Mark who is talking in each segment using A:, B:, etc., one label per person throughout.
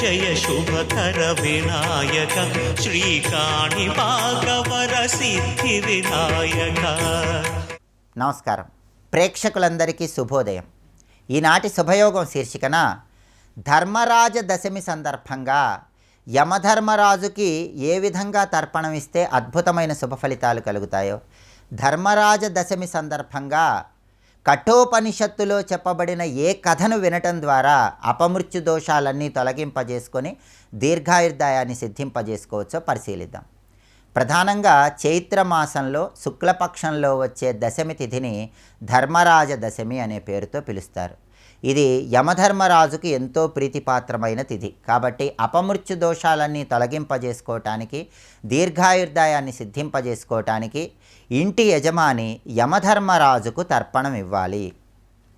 A: జయ శుభకర వినాయక శ్రీకాణి భాగవర సిద్ధి వినాయక.
B: నమస్కారం ప్రేక్షకులందరికీ శుభోదయం. ఈనాటి శుభయోగం శీర్షికన ధర్మరాజ దశమి సందర్భంగా యమధర్మరాజుకి ఏ విధంగా తర్పణం ఇస్తే అద్భుతమైన శుభ ఫలితాలు కలుగుతాయో, ధర్మరాజ దశమి సందర్భంగా కఠోపనిషత్తులో చెప్పబడిన ఏ కథను వినటం ద్వారా అపమృత్యు దోషాలన్నీ తొలగింపజేసుకొని దీర్ఘాయుర్దాయాన్ని సిద్ధింపజేసుకోవచ్చో పరిశీలిద్దాం. ప్రధానంగా చైత్రమాసంలో శుక్లపక్షంలో వచ్చే దశమి తిథిని ధర్మరాజ దశమి అనే పేరుతో పిలుస్తారు. ఇది యమధర్మరాజుకి ఎంతో ప్రీతిపాత్రమైన తిథి కాబట్టి అపమృత్యు దోషాలన్నీ తొలగింపజేసుకోవటానికి, దీర్ఘాయుర్దాయాన్ని సిద్ధింపజేసుకోవటానికి ఇంటి యజమాని యమధర్మరాజుకు తర్పణం ఇవ్వాలి.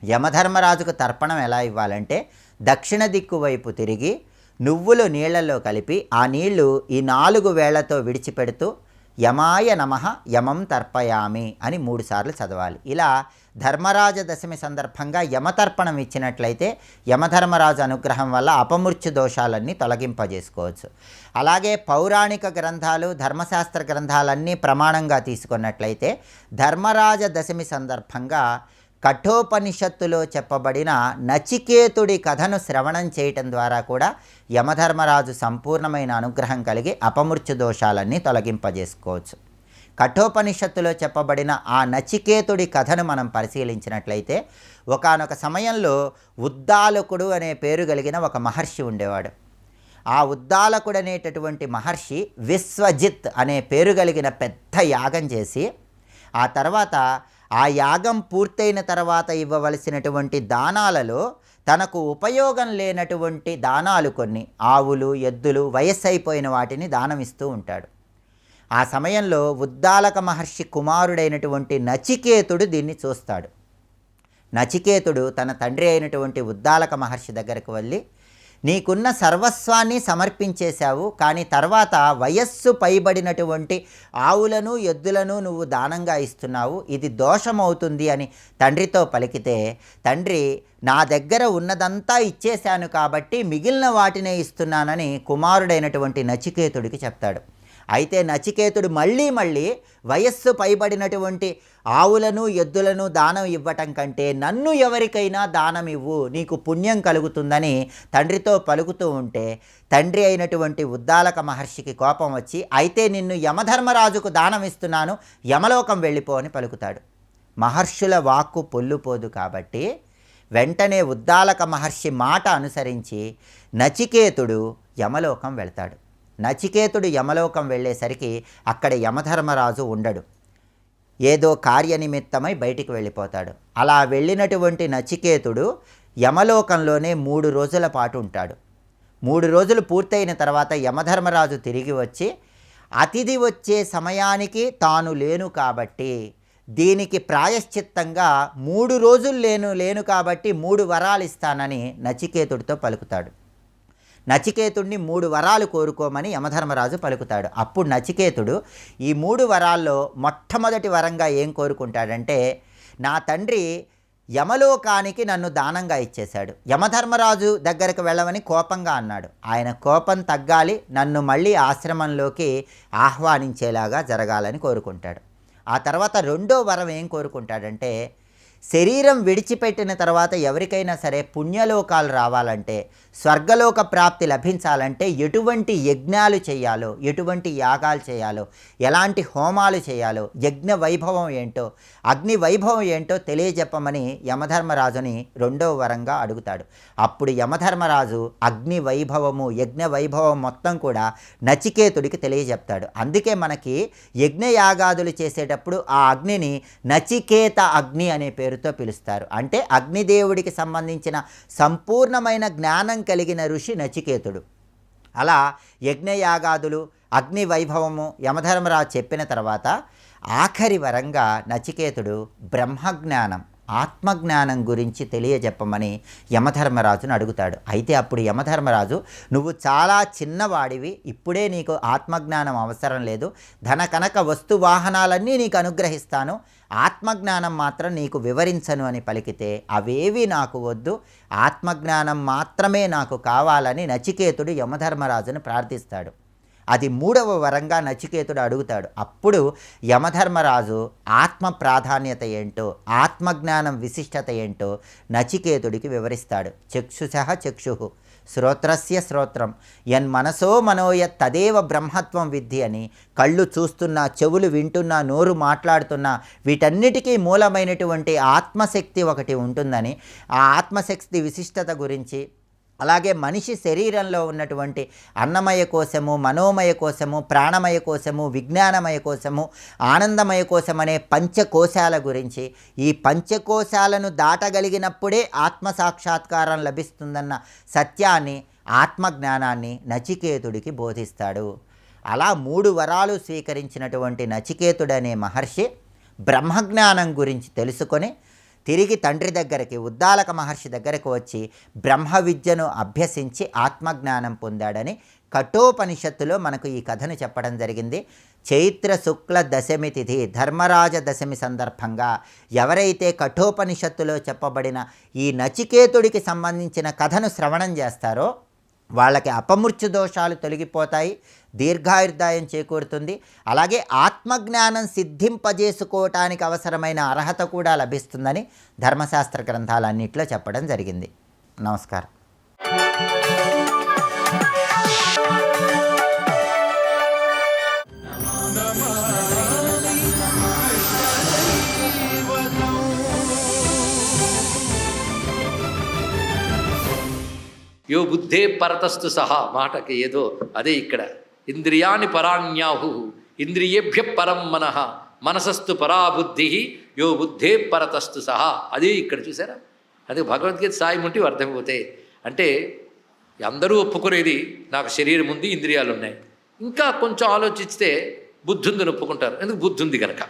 B: యమధర్మరాజుకు తర్పణం ఎలా ఇవ్వాలంటే, దక్షిణ దిక్కు వైపు తిరిగి నువ్వులు నీళ్లలో కలిపి ఆ నీళ్లు ఈ 4 వేళ్లతో విడిచిపెడుతూ యమాయ నమః యమం తర్పయామి అని 3 సార్లు చదవాలి. ఇలా ధర్మరాజ దశమి సందర్భంగా యమతర్పణం ఇచ్చినట్లయితే యమధర్మరాజు అనుగ్రహం వల్ల అపమృత్యు దోషాలన్నీ తొలగింపజేసుకోవచ్చు. అలాగే పౌరాణిక గ్రంథాలు, ధర్మశాస్త్ర గ్రంథాలన్నీ ప్రమాణంగా తీసుకున్నట్లయితే ధర్మరాజ దశమి సందర్భంగా కఠోపనిషత్తులో చెప్పబడిన నచికేతుడి కథను శ్రవణం చేయటం ద్వారా కూడా యమధర్మరాజు సంపూర్ణమైన అనుగ్రహం కలిగి అపమృత్యు దోషాలన్నీ తొలగింపజేసుకోవచ్చు. కఠోపనిషత్తులో చెప్పబడిన ఆ నచికేతుడి కథను మనం పరిశీలించినట్లయితే, ఒకానొక సమయంలో ఉద్దాలకుడు అనే పేరు కలిగిన ఒక మహర్షి ఉండేవాడు. ఆ ఉద్దాలకుడు అనేటటువంటి మహర్షి విశ్వజిత్ అనే పేరు కలిగిన పెద్ద యాగం చేసి, ఆ తర్వాత ఆ యాగం పూర్తయిన తర్వాత ఇవ్వవలసినటువంటి దానాలలో తనకు ఉపయోగం లేనటువంటి దానాలు కొన్ని, ఆవులు, ఎద్దులు, వయస్సు అయిపోయిన వాటిని దానమిస్తూ ఉంటాడు. ఆ సమయంలో ఉద్దాలక మహర్షి కుమారుడైనటువంటి నచికేతుడు దీన్ని చూస్తాడు. నచికేతుడు తన తండ్రి అయినటువంటి ఉద్దాలక మహర్షి దగ్గరకు వెళ్ళి, నీకున్న సర్వస్వాన్ని సమర్పించేశావు, కానీ తర్వాత వయస్సు పైబడినటువంటి ఆవులను, ఎద్దులను నువ్వు దానంగా ఇస్తున్నావు, ఇది దోషమవుతుంది అని తండ్రితో పలికితే, తండ్రి నా దగ్గర ఉన్నదంతా ఇచ్చేశాను కాబట్టి మిగిలిన వాటినే ఇస్తున్నానని కుమారుడైనటువంటి నచికేతుడికి చెప్తాడు. అయితే నచికేతుడు మళ్ళీ వయస్సు పైబడినటువంటి ఆవులను, ఎద్దులను దానం ఇవ్వటం కంటే నన్ను ఎవరికైనా దానం ఇవ్వు, నీకు పుణ్యం కలుగుతుందని తండ్రితో పలుకుతూ ఉంటే, తండ్రి అయినటువంటి ఉద్దాలక మహర్షికి కోపం వచ్చి, అయితే నిన్ను యమధర్మరాజుకు దానం ఇస్తున్నాను, యమలోకం వెళ్ళిపో అని పలుకుతాడు. మహర్షుల వాక్కు పొల్లుపోదు కాబట్టి వెంటనే ఉద్దాలక మహర్షి మాట అనుసరించి నచికేతుడు యమలోకం వెళ్తాడు. నచికేతుడు యమలోకం వెళ్ళేసరికి అక్కడ యమధర్మరాజు ఉండడు, ఏదో కార్యనిమిత్తమై బయటికి వెళ్ళిపోతాడు. అలా వెళ్ళినటువంటి నచికేతుడు యమలోకంలోనే 3 రోజుల పాటు ఉంటాడు. 3 రోజులు పూర్తయిన తర్వాత యమధర్మరాజు తిరిగి వచ్చి, అతిథి వచ్చే సమయానికి తాను లేను కాబట్టి దీనికి ప్రాయశ్చిత్తంగా 3 రోజులు లేను కాబట్టి 3 వరాలు ఇస్తానని నచికేతుడితో పలుకుతాడు. నచికేతుడిని 3 వరాలు కోరుకోమని యమధర్మరాజు పలుకుతాడు. అప్పుడు నచికేతుడు ఈ 3 వరాల్లో మొట్టమొదటి వరంగా ఏం కోరుకుంటాడంటే, నా తండ్రి యమలోకానికి నన్ను దానంగా ఇచ్చేశాడు, యమధర్మరాజు దగ్గరకు వెళ్ళమని కోపంగా అన్నాడు, ఆయన కోపం తగ్గాలి, నన్ను మళ్ళీ ఆశ్రమంలోకి ఆహ్వానించేలాగా జరగాలని కోరుకుంటాడు. ఆ తర్వాత 2వ వరం ఏం కోరుకుంటాడంటే, శరీరం విడిచిపెట్టిన తర్వాత ఎవరికైనా సరే పుణ్యలోకాలు రావాలంటే, స్వర్గలోక ప్రాప్తి లభించాలంటే ఎటువంటి యజ్ఞాలు చేయాలో, ఎటువంటి యాగాలు చేయాలో, ఎలాంటి హోమాలు చేయాలో, యజ్ఞ వైభవం ఏంటో, అగ్ని వైభవం ఏంటో తెలియజెప్పమని యమధర్మరాజుని 2వ వరంగా అడుగుతాడు. అప్పుడు యమధర్మరాజు అగ్ని వైభవము, యజ్ఞ వైభవం మొత్తం కూడా నచికేతుడికి తెలియజెప్తాడు. అందుకే మనకి యజ్ఞయాగాదులు చేసేటప్పుడు ఆ అగ్నిని నచికేత అగ్ని అనే పేరుతో పిలుస్తారు. అంటే అగ్నిదేవుడికి సంబంధించిన సంపూర్ణమైన జ్ఞానం కలిగిన ఋషి నచికేతుడు. అలా యజ్ఞయాగాదులు, అగ్ని వైభవము యమధర్మరాజు చెప్పిన తర్వాత ఆఖరి వరంగా నచికేతుడు బ్రహ్మజ్ఞానం ఆత్మజ్ఞానం గురించి తెలియజెప్పమని యమధర్మరాజును అడుగుతాడు. అయితే అప్పుడు యమధర్మరాజు, నువ్వు చాలా చిన్నవాడివి, ఇప్పుడే నీకు ఆత్మజ్ఞానం అవసరం లేదు, ధన కనక వస్తు వాహనాలన్నీ నీకు అనుగ్రహిస్తాను, ఆత్మజ్ఞానం మాత్రం నీకు వివరించను అని పలికితే, అవేవి నాకు వద్దు, ఆత్మజ్ఞానం మాత్రమే నాకు కావాలని నచికేతుడు యమధర్మరాజును ప్రార్థిస్తాడు. అది 3వ వరంగా నచికేతుడు అడుగుతాడు. అప్పుడు యమధర్మరాజు ఆత్మ ప్రాధాన్యత ఏంటో, ఆత్మజ్ఞానం విశిష్టత ఏంటో నచికేతుడికి వివరిస్తాడు. చక్షుషః చక్షుః శ్రోత్రస్య శ్రోత్రం యన్మనసో మనోయత్ తదేవ బ్రహ్మత్వం విద్ధి అని, కళ్ళు చూస్తున్నా, చెవులు వింటున్నా, నోరు మాట్లాడుతున్నా, వీటన్నిటికీ మూలమైనటువంటి ఆత్మశక్తి ఒకటి ఉంటుందని, ఆ ఆత్మశక్తి విశిష్టత గురించి, అలాగే మనిషి శరీరంలో ఉన్నటువంటి అన్నమయ కోశము, మనోమయ కోశము, ప్రాణమయ కోశము, విజ్ఞానమయ కోశము, ఆనందమయ కోశం అనే పంచకోశాల గురించి, ఈ పంచకోశాలను దాటగలిగినప్పుడే ఆత్మసాక్షాత్కారం లభిస్తుందన్న సత్యాన్ని, ఆత్మజ్ఞానాన్ని నచికేతుడికి బోధిస్తాడు. అలా 3 వరాలు స్వీకరించినటువంటి నచికేతుడనే మహర్షి బ్రహ్మజ్ఞానం గురించి తెలుసుకొని తిరిగి తండ్రి దగ్గరికి, ఉద్దాలక మహర్షి దగ్గరకు వచ్చి బ్రహ్మ విద్యను అభ్యసించి ఆత్మజ్ఞానం పొందాడని కఠోపనిషత్తులో మనకు ఈ కథను చెప్పడం జరిగింది. చైత్ర శుక్ల దశమి తిథి ధర్మరాజ దశమి సందర్భంగా ఎవరైతే కఠోపనిషత్తులో చెప్పబడిన ఈ నచికేతుడికి సంబంధించిన కథను శ్రవణం చేస్తారో వాళ్ళకి అపమృత్యు దోషాలు తొలగిపోతాయి, దీర్ఘాయుర్దాయం చేకూరుతుంది, అలాగే ఆత్మజ్ఞానం సిద్ధింపజేసుకోవటానికి అవసరమైన అర్హత కూడా లభిస్తుందని ధర్మశాస్త్ర గ్రంథాలన్నింటిలో చెప్పడం జరిగింది. నమస్కారం.
C: యో బుద్ధే పరతస్తు సహా మాటకి ఏదో అదే ఇక్కడ. ఇంద్రియాని పరాణ్యాహు ఇంద్రియేభ్య పరం మనః మనసస్తు పరాబుద్ధి యో బుద్ధే పరతస్తు సహా, అదే ఇక్కడ చూసారా. అదే భగవద్గీత సాయి ఉంటే అర్థమైపోతాయి. అంటే అందరూ ఒప్పుకునేది నాకు శరీరం ఉంది, ఇంద్రియాలు ఉన్నాయి, ఇంకా కొంచెం ఆలోచిస్తే బుద్ధి ఉందని ఒప్పుకుంటారు. ఎందుకు? బుద్ధి ఉంది కనుక.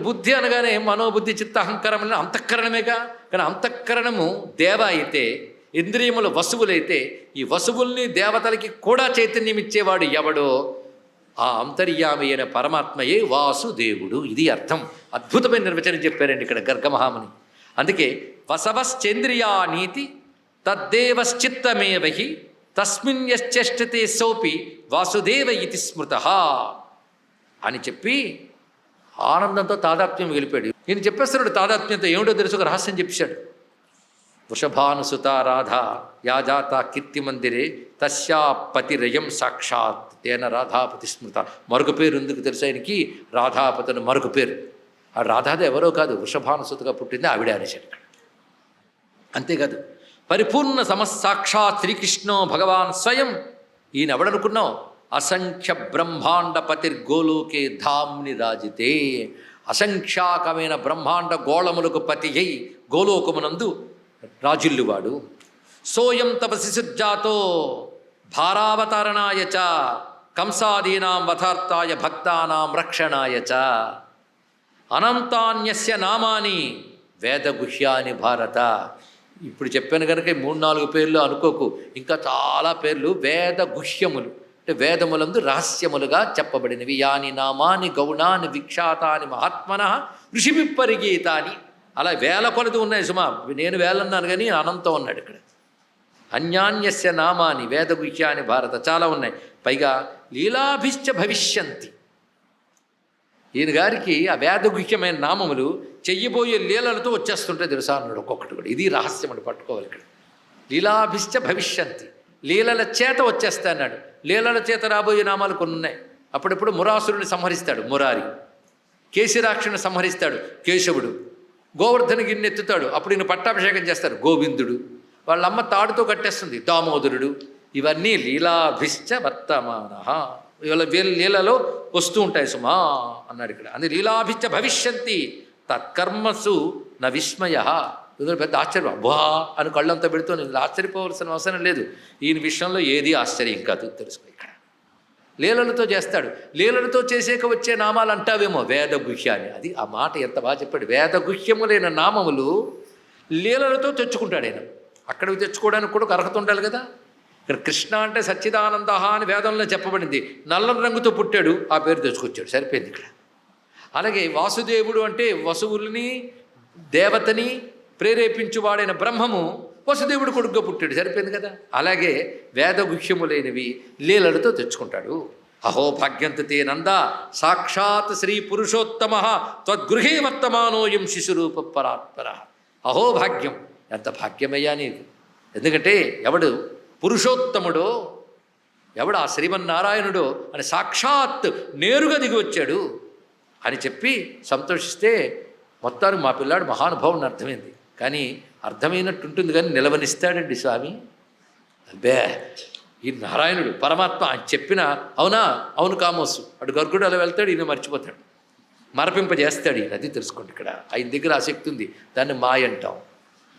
C: బుద్ధి అనగానే మనోబుద్ధి చిత్త అహంకారం అనే అంతఃకరణమేగా. కానీ అంతఃకరణము దేవ అయితే, ఇంద్రియముల వసువులైతే, ఈ వసువుల్ని దేవతలకి కూడా చైతన్యం ఇచ్చేవాడు ఎవడో ఆ అంతర్యామి అయిన పరమాత్మయే వాసుదేవుడు. ఇది అర్థం. అద్భుతమైన నిర్వచనం చెప్పారండి ఇక్కడ గర్గమహాముని. అందుకే వసవశ్చేంద్రియా నీతి తద్దేవశ్చిత్తమేవహి తస్మిన్ యశ్చేష్టతే సోపి వాసుదేవ ఇతి స్మృతః అని చెప్పి ఆనందంతో తాదాత్మ్యం వెళ్ళిపోయాడు. ఈయన చెప్పేస్తున్నాడు తాదాత్మ్యంతో. ఏమిటో తెలుసు, ఒక రహస్యం చెప్పాడు. వృషభానుసుత రాధ యాజాత కీర్తిమందిరే తస్యా పతిరయం సాక్షాత్ తేన రాధాపతి స్మృత. మరొక పేరు ఎందుకు తెలుసు ఆయనకి? రాధాపతి అని మరొక పేరు. ఆ రాధాది ఎవరో కాదు, వృషభానుసుతగా పుట్టింది ఆవిడే అనేసాడు ఇక్కడ. అంతేకాదు, పరిపూర్ణ సమస్సాక్షాత్ శ్రీకృష్ణో భగవాన్ స్వయం. ఈయన ఎవడనుకున్నావు? అసంఖ్య బ్రహ్మాండ పతిర్గోలోకే ధామ్ని రాజితే. అసంఖ్యాకమైన బ్రహ్మాండ గోళములకు పతి అయి గోలోకమునందు రాజిల్లువాడు. సోయం తపసి సుజాతో భారావతారణాయ చ కంసాదీనాం వధార్థాయ భక్తానాం రక్షణాయ చ అనంతాన్యస్య నామాని వేదగుహ్యాని భారత. ఇప్పుడు చెప్పాను కనుక 3-4 పేర్లు అనుకోకు, ఇంకా చాలా పేర్లు వేదగుహ్యములు, అంటే వేదములందు రహస్యములుగా చెప్పబడినవి. యాని నామాని గౌణాని విఖ్యాతాని మహాత్మనః ఋషిభిప్పరిగీతాని. అలా వేల కొలది ఉన్నాయి సుమా. నేను వేలన్నాను కానీ అనంతం ఉన్నాడు ఇక్కడ. అన్యాన్యస్య నామాని వేదగుహ్యాని భారత, చాలా ఉన్నాయి. పైగా లీలాభిశ్చ భవిష్యంతి. ఈయన గారికి ఆ వేదగుహ్యమైన నామములు చెయ్యబోయే లీలలతో వచ్చేస్తుంటే తెలుసా అన్నాడు ఒక్కొక్కటి కూడా. ఇది రహస్యం అని పట్టుకోవాలి ఇక్కడ. లీలాభిశ్చ భవిష్యంతి, లీలల చేత వచ్చేస్తా అన్నాడు. లీలల చేత రాబోయే నామాలు కొన్ని ఉన్నాయి. అప్పుడప్పుడు మురాసురుని సంహరిస్తాడు మురారి, కేశిరాక్షుని సంహరిస్తాడు కేశవుడు, గోవర్ధన గిన్నె ఎత్తుతాడు, అప్పుడు ఈయన పట్టాభిషేకం చేస్తారు గోవిందుడు, వాళ్ళమ్మ తాడుతో కట్టేస్తుంది దామోదరుడు. ఇవన్నీ లీలాభిశ్చ వర్తమానః, ఇవాళ లీలలో వస్తూ ఉంటాయి సుమా అన్నాడు ఇక్కడ. అది లీలాభిశ్చ భవిష్యంతి తత్కర్మసు న విస్మయ. పెద్ద ఆశ్చర్యం, అబ్బా అని కళ్ళంతా పెడుతూ నేను ఆశ్చర్యపోవలసిన అవసరం లేదు. ఈయన విషయంలో ఏది ఆశ్చర్యం కాదు, తెలుసుకో ఇక్కడ. లీలలతో చేస్తాడు. లీలలతో చేసేక వచ్చే నామాలు అంటావేమో వేదగుహ్య అని. అది ఆ మాట ఎంత బాగా చెప్పాడు. వేదగుహ్యములైన నామములు లీలలతో తెచ్చుకుంటాడు ఆయన. అక్కడికి తెచ్చుకోవడానికి కూడా ఒక అర్హత ఉండాలి కదా. ఇక్కడ కృష్ణ అంటే సచ్చిదానంద అని వేదంలో చెప్పబడింది. నల్ల రంగుతో పుట్టాడు, ఆ పేరు తెచ్చుకొచ్చాడు, సరిపోయింది ఇక్కడ. అలాగే వాసుదేవుడు అంటే వసువుల్ని దేవతని ప్రేరేపించువాడైన బ్రహ్మము వసుదేవుడు కొడుకుగా పుట్టాడు, సరిపోయింది కదా. అలాగే వేదగుహ్యములైనవి లీలలతో తెచ్చుకుంటాడు. అహో భాగ్యంతే నంద సాక్షాత్ శ్రీ పురుషోత్తమ త్వద్గృహే వర్తమానోయం శిశురూప పరాత్పర. అహో భాగ్యం, ఎంత భాగ్యమయ్యా నీకు. ఎందుకంటే ఎవడు పురుషోత్తముడో, ఎవడు ఆ శ్రీమన్నారాయణుడో అని సాక్షాత్ నేరుగా దిగి వచ్చాడు అని చెప్పి సంతోషిస్తే మొత్తానికి మా పిల్లాడు మహానుభావుని అర్థమైంది. కానీ అర్థమైనట్టు ఉంటుంది కానీ నిలవనిస్తాడండి స్వామి. అబ్బే, ఈ నారాయణుడు పరమాత్మ ఆయన చెప్పిన అవునా అవును కామోసు అటు గర్గుడు అలా వెళ్తాడు, ఈయన మర్చిపోతాడు, మరపింపజేస్తాడు ఈయన. అది తెలుసుకోండి, ఇక్కడ ఆయన దగ్గర ఆసక్తి ఉంది, దాన్ని మాయ అంటాం.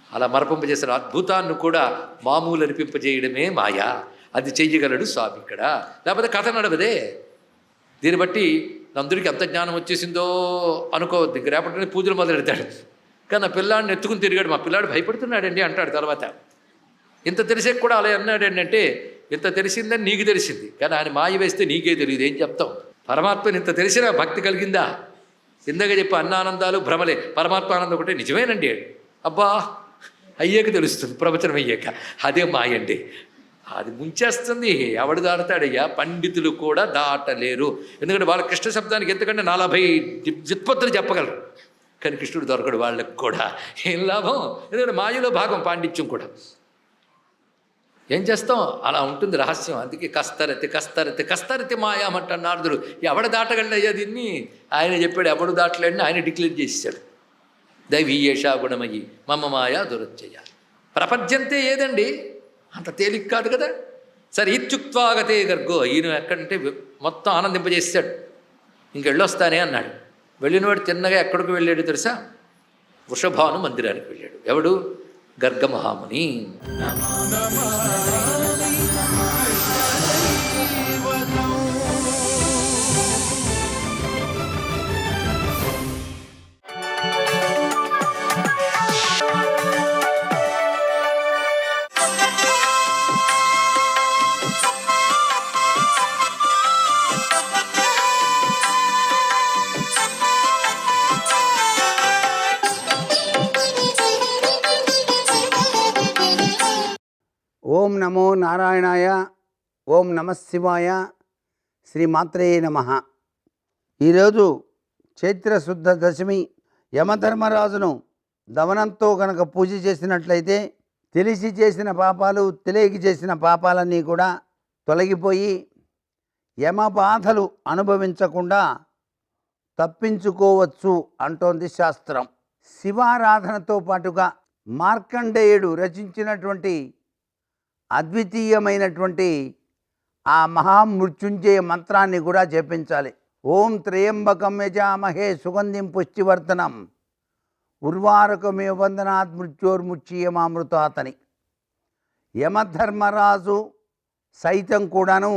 C: అలా మరపింపజేసిన అద్భుతాన్ని కూడా మామూలు అనిపింపజేయడమే మాయా. అది చెయ్యగలడు స్వామి ఇక్కడ, లేకపోతే కథ నడవదే. దీన్ని బట్టి అందరికీ ఎంత జ్ఞానం వచ్చేసిందో అనుకోవద్దు. ఇంక రేపటి పూజలు మొదలెడతాడు. కానీ నా పిల్లాడిని ఎత్తుకుని తిరిగాడు, మా పిల్లాడు భయపడుతున్నాడండి అంటాడు తర్వాత. ఇంత తెలిసే కూడా అలా అన్నాడండి అంటే ఇంత తెలిసిందని నీకు తెలిసింది, కానీ ఆయన మాయ వేస్తే నీకే తెలియదు, ఏం చెప్తావు. పరమాత్మని ఇంత తెలిసినా భక్తి కలిగిందా? ఇందాక చెప్పి అన్నానందాలు భ్రమలే, పరమాత్మ ఆనందం ఒకటే నిజమేనండి. అబ్బా అయ్యాక తెలుస్తుంది, ప్రవచనం అయ్యాక. అదే మాయండి, అది ముంచేస్తుంది. ఎవడు దాడతాడయ్యా? పండితులు కూడా దాటలేరు. ఎందుకంటే వాళ్ళ కృష్ణ శబ్దానికి ఎంతకంటే 40 వ్యుత్పత్తులు చెప్పగలరు, కానీ కృష్ణుడు దొరకడు వాళ్ళకు కూడా. ఏం లాభం? ఎందుకంటే మాయలో భాగం పాండిత్యం కూడా. ఏం చేస్తాం, అలా ఉంటుంది రహస్యం. అందుకే కస్తరతి కస్తరతి కస్తరతి మాయామంటాడు నారదుడు. ఎవడ దాటగలయ్యా దీన్ని? ఆయన చెప్పాడు, ఎవడు దాటలేడని ఆయన డిక్లేర్ చేశాడు. దైవీయేషా గుణమయ్యి మమ్మ మాయా దురత్యయ. ప్రపంచంతే ఏదండి, అంత తేలిక కాదు కదా. సరే ఇత్యుక్త్వాగతే గర్గో, ఈయన ఎక్కడంటే మొత్తం ఆనందింపజేశాడు. ఇంకెళ్ళొస్తానే అన్నాడు. వెళ్ళినవాడు తిన్నగా ఎక్కడికి వెళ్ళాడు తెలుసా? వృషభాను మందిరానికి వెళ్ళాడు. ఎవడు? గర్గమహాముని.
D: ఓం నమో నారాయణాయ, ఓం నమశివాయ, శ్రీమాత్రే నమః. ఈరోజు చైత్రశుద్ధ దశమి. యమధర్మరాజును దమనంతో కనుక పూజ చేసినట్లయితే తెలిసి చేసిన పాపాలు, తెలియక చేసిన పాపాలన్నీ కూడా తొలగిపోయి యమ బాధలు అనుభవించకుండా తప్పించుకోవచ్చు అంటోంది శాస్త్రం. శివారాధనతో పాటుగా మార్కండేయుడు రచించినటువంటి అద్వితీయమైనటువంటి ఆ మహామృత్యుంజయ మంత్రాన్ని కూడా జపించాలి. ఓం త్రయంబకం యజామహే సుగంధిం పుష్టివర్ధనం ఉర్వారకమే వందనాత్ మృత్యోర్ముచ్యమామృతాతని. యమధర్మరాజు సైతం కూడాను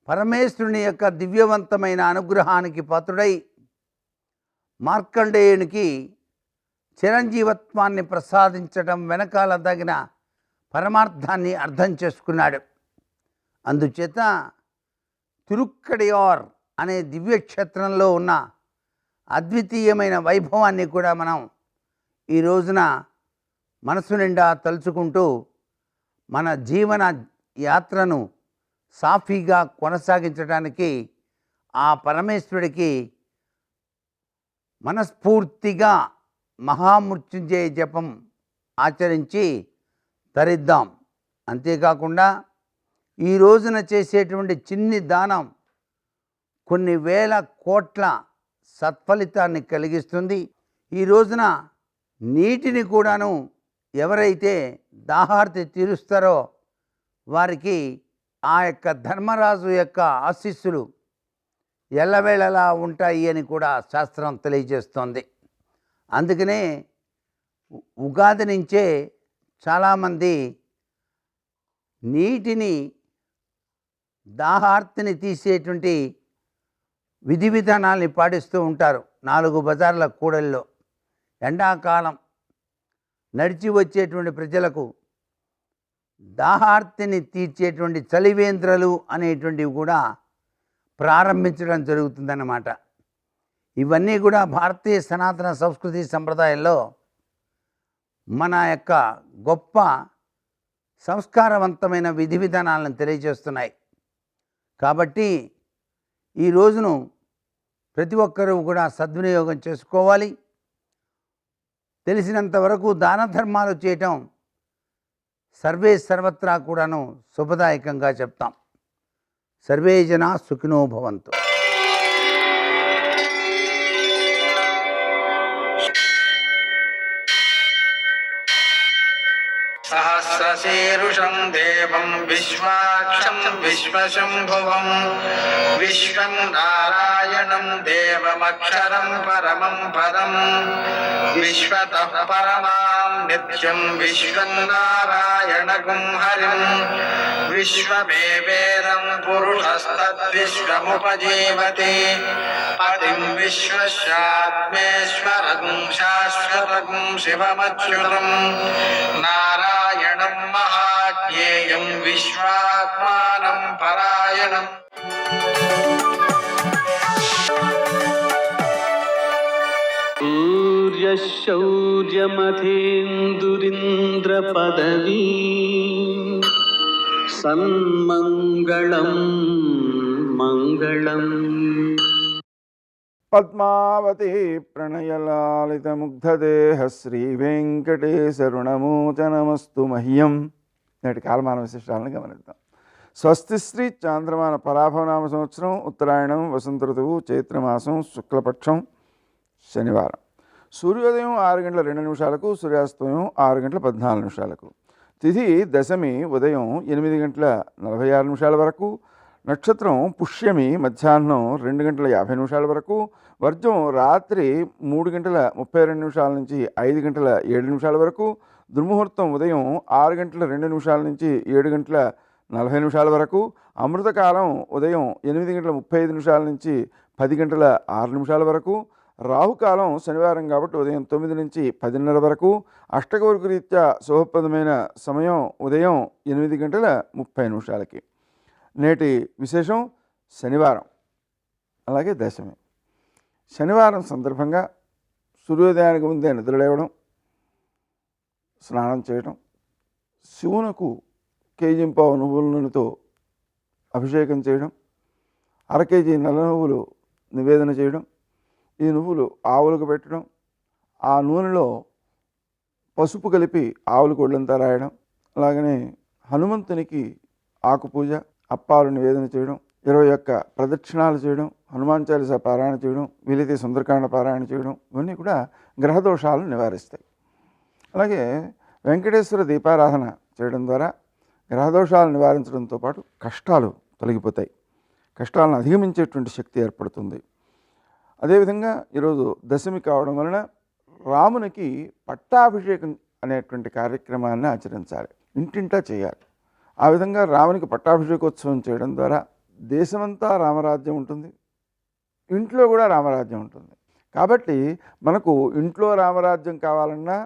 D: పరమేశ్వరుని యొక్క దివ్యవంతమైన అనుగ్రహానికి పాత్రుడై మార్కండేయునికి చిరంజీవత్వాన్ని ప్రసాదించడం వెనకాల తగిన పరమార్థాన్ని అర్థం చేసుకున్నాడు. అందుచేత తిరుక్కడియార్ అనే దివ్యక్షేత్రంలో ఉన్న అద్వితీయమైన వైభవాన్ని కూడా మనం ఈ రోజున మనసు నిండా తలుచుకుంటూ మన జీవన యాత్రను సాఫీగా కొనసాగించడానికి ఆ పరమేశ్వరుడికి మనస్ఫూర్తిగా మహామృత్యుంజయ జపం ఆచరించి తరిద్దాం. అంతేకాకుండా ఈ రోజున చేసేటువంటి చిన్ని దానం కొన్ని వేల కోట్ల సత్ఫలితాన్ని కలిగిస్తుంది. ఈ రోజున నీటిని కూడాను ఎవరైతే దాహార్తి తీరుస్తారో వారికి ఆ యొక్క ధర్మరాజు యొక్క ఆశీస్సులు ఎల్లవేళలా ఉంటాయి అని కూడా శాస్త్రం తెలియజేస్తోంది. అందుకనే ఉగాది నుంచే చాలామంది నీటిని దాహార్తిని తీసేటువంటి విధి విధానాల్ని పాటిస్తూ ఉంటారు 4 బజార్ల కూడల్లో. ఎండాకాలం నడిచి వచ్చేటువంటి ప్రజలకు దాహార్తిని తీర్చేటువంటి చలివేంద్రలు అనేటువంటివి కూడా ప్రారంభించడం జరుగుతుందన్నమాట. ఇవన్నీ కూడా భారతీయ సనాతన సంస్కృతి సంప్రదాయాల్లో మన యొక్క గొప్ప సంస్కారవంతమైన విధి విధానాలను తెలియజేస్తున్నాయి. కాబట్టి ఈ రోజును ప్రతి ఒక్కరూ కూడా సద్వినియోగం చేసుకోవాలి. తెలిసినంత వరకు దాన ధర్మాలు చేయటం సర్వే సర్వత్రా కూడాను శుభదాయకంగా చెప్తాం. సర్వే జనా సుఖినో భవంతు.
E: सहस्रशीर्षं देवं विश्वाक्षं विश्वशम्भुवं विश्वं नारायणं देवमक्षरं परमं पदं विश्वतः परमां नित्यं विश्वं नारायणगुं हरिं विश्वमेवेदं पुरुषस्तद्विश्वमुपजीवति पतिं विश्वस्यात्मेश्वरगुं शाश्वतगुं शिवमच्युतं नारायणं महाज्ञेयं विश्वात्मानं परायणम्.
F: सूर्यशौर्यमथेन्दुरिन्द्रपदवी सन्मङ्गलं मङ्गलम्.
G: పద్మావతి ప్రణయలాలితముగ్ధదేహ శ్రీవేంకటేశరుణమోచనమస్తు మహ్యం. నేటి కాలమాన విశిష్టాలను గమనిద్దాం. స్వస్తి శ్రీ చాంద్రమాన పరాభవనామ సంవత్సరం ఉత్తరాయణం వసంత ఋతువు చైత్రమాసం శుక్లపక్షం శనివారం. సూర్యోదయం 6:02 సూర్యాస్తమయం 6:14. తిథి దశమి ఉదయం 8:46 వరకు. నక్షత్రం పుష్యమి మధ్యాహ్నం 2:50 వరకు. వర్జం రాత్రి 3:32 నుంచి 5:07 వరకు. దుర్ముహూర్తం ఉదయం 6:02 నుంచి 7:40 వరకు. అమృతకాలం ఉదయం 8:35 నుంచి 10:06 వరకు. రాహుకాలం శనివారం కాబట్టి ఉదయం 9 నుంచి 10:30 వరకు. అష్టకవర్గ రీత్యా శుభప్రదమైన సమయం ఉదయం 8:30 నేటి విశేషం శనివారం, అలాగే దశమి. శనివారం సందర్భంగా సూర్యోదయానికి ముందే నిద్రలేవడం, స్నానం చేయడం, శివునకు కేజింపావు నువ్వుల నూనెతో అభిషేకం చేయడం, 1/2 కేజీ నల్ల నువ్వులు నివేదన చేయడం, ఈ నువ్వులు ఆవులకు పెట్టడం, ఆ నూనెలో పసుపు కలిపి ఆవులకు ఒళ్ళంతా రాయడం, అలాగనే హనుమంతునికి ఆకు పూజ, అప్పాలు నివేదన చేయడం, 21 ప్రదక్షిణాలు చేయడం, హనుమాన్ చాలీస పారాయణ చేయడం, వీలైతే సుందరకాండ పారాయణ చేయడం, ఇవన్నీ కూడా గ్రహదోషాలను నివారిస్తాయి. అలాగే వెంకటేశ్వర దీపారాధన చేయడం ద్వారా గ్రహదోషాలు నివారించడంతో పాటు కష్టాలు తొలగిపోతాయి, కష్టాలను అధిగమించేటువంటి శక్తి ఏర్పడుతుంది. అదేవిధంగా ఈరోజు దశమి కావడం వలన రామునికి పట్టాభిషేకం అనేటువంటి కార్యక్రమాన్ని ఆచరించాలి, ఇంటింటా చేయాలి. ఆ విధంగా రామునికి పట్టాభిషేకోత్సవం చేయడం ద్వారా దేశమంతా రామరాజ్యం ఉంటుంది, ఇంట్లో కూడా రామరాజ్యం ఉంటుంది. కాబట్టి మనకు ఇంట్లో రామరాజ్యం కావాలన్నా,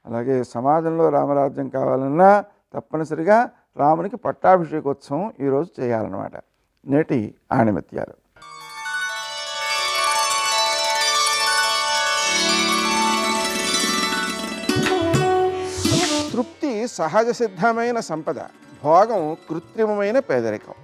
G: అలాగే సమాజంలో రామరాజ్యం కావాలన్నా తప్పనిసరిగా రామునికి పట్టాభిషేకోత్సవం ఈరోజు చేయాలన్నమాట. నేటి ఆణిమత్యాలు. తృప్తి సహజ సిద్ధమైన సంపద, భోగం కృత్రిమమైన పేదరికం.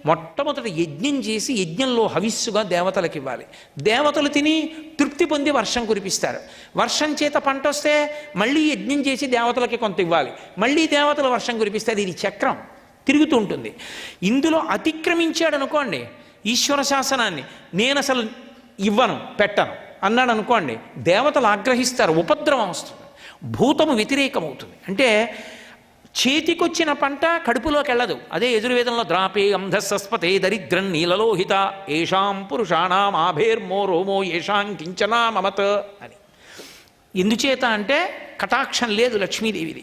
H: మొట్టమొదట యజ్ఞం చేసి యజ్ఞంలో హవిస్సుగా దేవతలకు ఇవ్వాలి. దేవతలు తిని తృప్తి పొంది వర్షం కురిపిస్తారు. వర్షం చేత పంట వస్తే మళ్ళీ యజ్ఞం చేసి దేవతలకి కొంత ఇవ్వాలి, మళ్ళీ దేవతలు వర్షం కురిపిస్తే ఇది చక్రం తిరుగుతూ ఉంటుంది. ఇందులో అతిక్రమించాడు అనుకోండి, ఈశ్వర శాసనాన్ని నేను అసలు ఇవ్వను, పెట్టను అన్నాడు అనుకోండి, దేవతలు ఆగ్రహిస్తారు, ఉపద్రవం వస్తుంది, భూతము వ్యతిరేకమవుతుంది. అంటే చేతికొచ్చిన పంట కడుపులోకి వెళ్ళదు. అదే యజుర్వేదంలో ద్రాపే అంధస్సస్పతే దరిద్రం నీలలోహిత ఏషాం పురుషాణం ఆభేర్మో రోమో ఏషాం కించనా మమత అని. ఎందుచేత అంటే కటాక్షం లేదు లక్ష్మీదేవిది.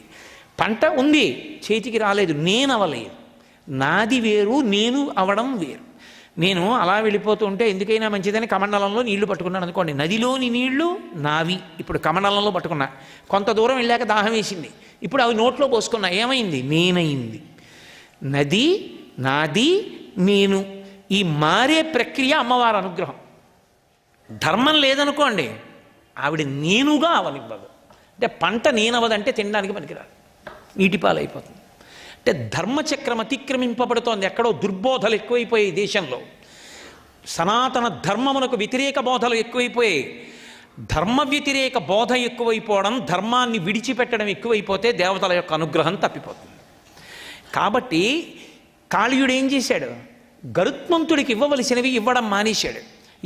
H: పంట ఉంది, చేతికి రాలేదు, నేను అవలేదు. నాది వేరు, నేను అవడం వేరు. నేను అలా వెళ్ళిపోతూ ఉంటే ఎందుకైనా మంచిదని కమండలంలో నీళ్లు పట్టుకున్నాను అనుకోండి, నదిలోని నీళ్లు నావి, ఇప్పుడు కమండలంలో పట్టుకున్నా. కొంత దూరం వెళ్ళాక దాహం వేసింది, ఇప్పుడు అవి నోట్లో పోసుకున్నా, ఏమైంది? నేనయింది. నది నాది నేను, ఈ మారే ప్రక్రియ అమ్మవారి అనుగ్రహం. ధర్మం లేదనుకోండి, ఆవిడ నేనుగా అవనివ్వదు. అంటే పంట నేనవదంటే తినడానికి పనికిరాదు, నీటిపాలైపోతుంది. అంటే ధర్మచక్రం అతిక్రమింపబడుతోంది. ఎక్కడో దుర్బోధలు ఎక్కువైపోయాయి దేశంలో, సనాతన ధర్మమునకు వ్యతిరేక బోధలు ఎక్కువైపోయాయి. ధర్మ వ్యతిరేక బోధ ఎక్కువైపోవడం, ధర్మాన్ని విడిచిపెట్టడం ఎక్కువైపోతే దేవతల యొక్క అనుగ్రహం తప్పిపోతుంది. కాబట్టి కాళీయుడు ఏం చేశాడు? గరుత్మంతుడికి ఇవ్వవలసినవి ఇవ్వడం మానేశాడు.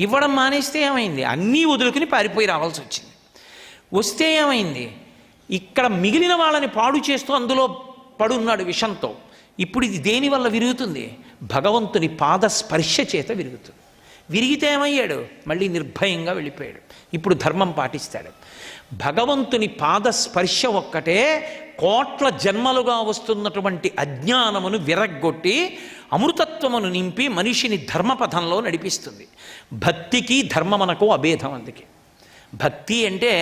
H: ఇవ్వడం మానేస్తే ఏమైంది? అన్నీ వదులుకుని పారిపోయి రావాల్సి వచ్చింది. వస్తే ఏమైంది? ఇక్కడ మిగిలిన వాళ్ళని పాడు చేస్తూ అందులో పడున్నాడు విషంతో. ఇప్పుడు ఇది దేనివల్ల విరుగుతుంది? భగవంతుని పాద స్పర్శ చేత విరుగుతుంది. విరిగితే ఏమయ్యాడు? మళ్ళీ నిర్భయంగా వెళ్ళిపోయాడు. ఇప్పుడు ధర్మం పాటిస్తాడు. భగవంతుని పాద స్పర్శ ఒక్కటే కోట్ల జన్మలుగా వస్తున్నటువంటి అజ్ఞానమును విరగ్గొట్టి అమృతత్వమును నింపి మనిషిని ధర్మపథంలో నడిపిస్తుంది. భక్తికి ధర్మమునకు అభేదం. అందుకే భక్తి అంటే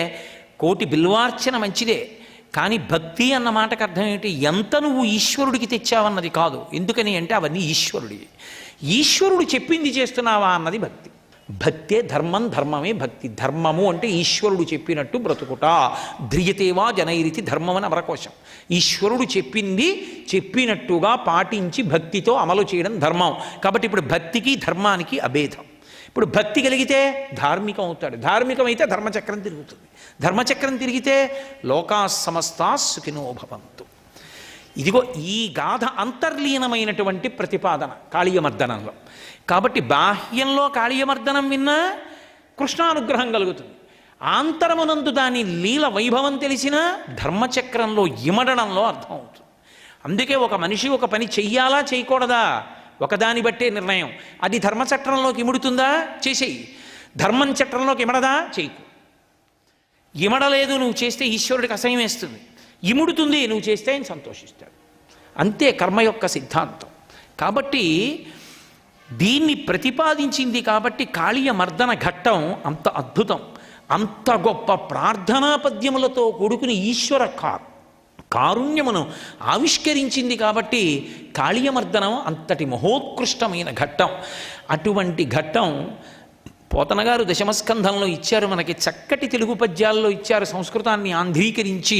H: కోటి బిల్వార్చన మంచిదే, కానీ భక్తి అన్న మాటకు అర్థం ఏంటి? ఎంత నువ్వు ఈశ్వరుడికి తెచ్చావన్నది కాదు. ఎందుకని అంటే అవన్నీ ఈశ్వరుడివి. ఈశ్వరుడు చెప్పింది చేస్తున్నావా అన్నది భక్తి. భక్తే ధర్మం, ధర్మమే భక్తి. ధర్మము అంటే ఈశ్వరుడు చెప్పినట్టు బ్రతుకుట. ధ్రియతేవా జనైరితి ధర్మం అని అమరకోశం. ఈశ్వరుడు చెప్పింది చెప్పినట్టుగా పాటించి భక్తితో అమలు చేయడం ధర్మం. కాబట్టి ఇప్పుడు భక్తికి ధర్మానికి అభేదం. ఇప్పుడు భక్తి కలిగితే ధార్మికం అవుతాడు, ధార్మికమైతే ధర్మచక్రం తిరుగుతుంది, ధర్మచక్రం తిరిగితే లోకా సమస్తా సుఖినో భవంతు. ఇదిగో ఈ గాథ అంతర్లీనమైనటువంటి ప్రతిపాదన కాళీయమర్దనంలో. కాబట్టి బాహ్యంలో కాళీయమర్దనం విన్నా కృష్ణానుగ్రహం కలుగుతుంది, ఆంతరమునందు దాని లీల వైభవం తెలిసినా ధర్మచక్రంలో ఇమడడంలో అర్థం అవుతుంది. అందుకే ఒక మనిషి ఒక పని చెయ్యాలా చేయకూడదా ఒకదాన్ని బట్టే నిర్ణయం. అది ధర్మచక్రంలోకి ఇముడుతుందా? చేసేయి. ధర్మం చక్రంలోకి ఇమడదా? చేయకు. ఇమడలేదు నువ్వు చేస్తే ఈశ్వరుడికి అసహ్యం వేస్తుంది, ఇముడుతుంది నువ్వు చేస్తే ఆయన సంతోషిస్తాడు. అంతే కర్మ యొక్క సిద్ధాంతం. కాబట్టి దీన్ని ప్రతిపాదించింది కాబట్టి కాళీయమర్దన ఘట్టం అంత అద్భుతం. అంత గొప్ప ప్రార్థనా పద్యములతో కూడుకుని ఈశ్వర కారుణ్యమును ఆవిష్కరించింది కాబట్టి కాళీయమర్దనం అంతటి మహోత్కృష్టమైన ఘట్టం. అటువంటి ఘట్టం పోతనగారు దశమస్కంధంలో ఇచ్చారు మనకి. చక్కటి తెలుగు పద్యాల్లో ఇచ్చారు, సంస్కృతాన్ని ఆంధ్రీకరించి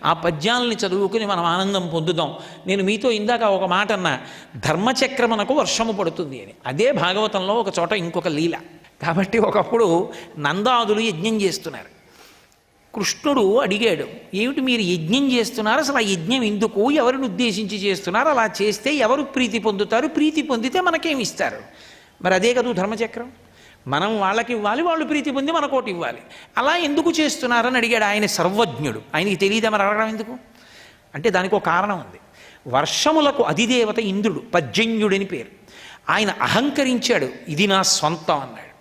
H: ఆ పద్యాలని చదువుకుని మనం ఆనందం పొందుదాం. నేను మీతో ఇందాక ఒక మాట అన్నా, ధర్మచక్రమునకు వర్షము పడుతుంది అని. అదే భాగవతంలో ఒక చోట ఇంకొక లీల. కాబట్టి ఒకప్పుడు నందాదులు యజ్ఞం చేస్తున్నారు. కృష్ణుడు అడిగాడు, ఏమిటి మీరు యజ్ఞం చేస్తున్నారు, అసలు ఆ యజ్ఞం ఎందుకు, ఎవరిని ఉద్దేశించి చేస్తున్నారు, అలా చేస్తే ఎవరు ప్రీతి పొందుతారు, ప్రీతి పొందితే మనకేమి ఇస్తారు? మరి అదే కదా ధర్మచక్రం. మనం వాళ్ళకి ఇవ్వాలి, వాళ్ళు ప్రీతి పొంది మనకోటి ఇవ్వాలి. అలా ఎందుకు చేస్తున్నారని అడిగాడు. ఆయన సర్వజ్ఞుడు, ఆయనకి తెలియదా మరి అడగడం ఎందుకు అంటే దానికి ఒక కారణం ఉంది. వర్షములకు అధిదేవత ఇంద్రుడు, పర్జన్యుడని పేరు. ఆయన అహంకరించాడు, ఇది నా స్వంతం అన్నాడు.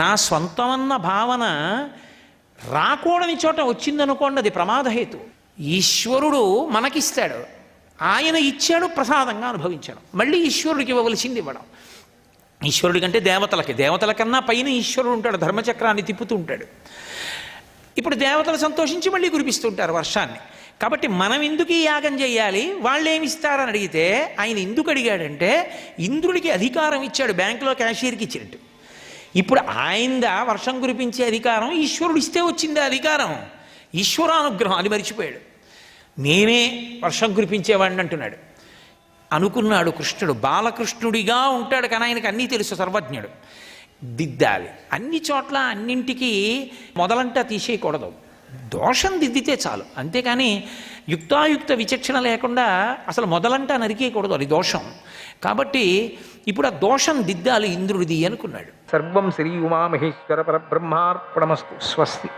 H: నా స్వంతం అన్న భావన రాకూడని చోట వచ్చిందనుకోండి, అది ప్రమాదహేతు. ఈశ్వరుడు మనకిస్తాడు, ఆయన ఇచ్చాడు, ప్రసాదంగా అనుభవించాడు. మళ్ళీ ఈశ్వరుడికి ఇవ్వవలసింది ఇవ్వడం. ఈశ్వరుడి కంటే దేవతల కన్నా పైన ఈశ్వరుడు ఉంటాడు, ధర్మచక్రాన్ని తిప్పుతూ ఉంటాడు. ఇప్పుడు దేవతలు సంతోషించి మళ్ళీ కురిపిస్తుంటారు వర్షాన్ని. కాబట్టి మనం ఎందుకు ఈ యాగం చేయాలి, వాళ్ళు ఏమి ఇస్తారని అడిగితే ఆయన ఎందుకు అడిగాడంటే ఇంద్రుడికి అధికారం ఇచ్చాడు, బ్యాంకులో క్యాషియర్కి ఇచ్చినట్టు. ఇప్పుడు ఆయనదా వర్షం కురిపించే అధికారం, ఈశ్వరుడు ఇస్తే వచ్చిందే అధికారం, ఈశ్వరానుగ్రహం. అది మరిచిపోయాడు. నేనే వర్షం కురిపించేవాడిని అంటున్నాడు. అనుకున్నాడు కృష్ణుడు బాలకృష్ణుడిగా ఉంటాడు, కానీ ఆయనకు అన్నీ తెలుసు, సర్వజ్ఞుడు. దిద్దాలి అన్ని చోట్ల, అన్నింటికి మొదలంటా తీసేయకూడదు, దోషం దిద్దితే చాలు. అంతేకాని యుక్తాయుక్త విచక్షణ లేకుండా అసలు మొదలంటా నరికేయకూడదు, అది దోషం. కాబట్టి ఇప్పుడు ఆ దోషం దిద్దాలి ఇంద్రుడిది అనుకున్నాడు. సర్వం శ్రీ ఉమామహేశ్వర పరబ్రహ్మార్పణమస్తు. స్వస్తి.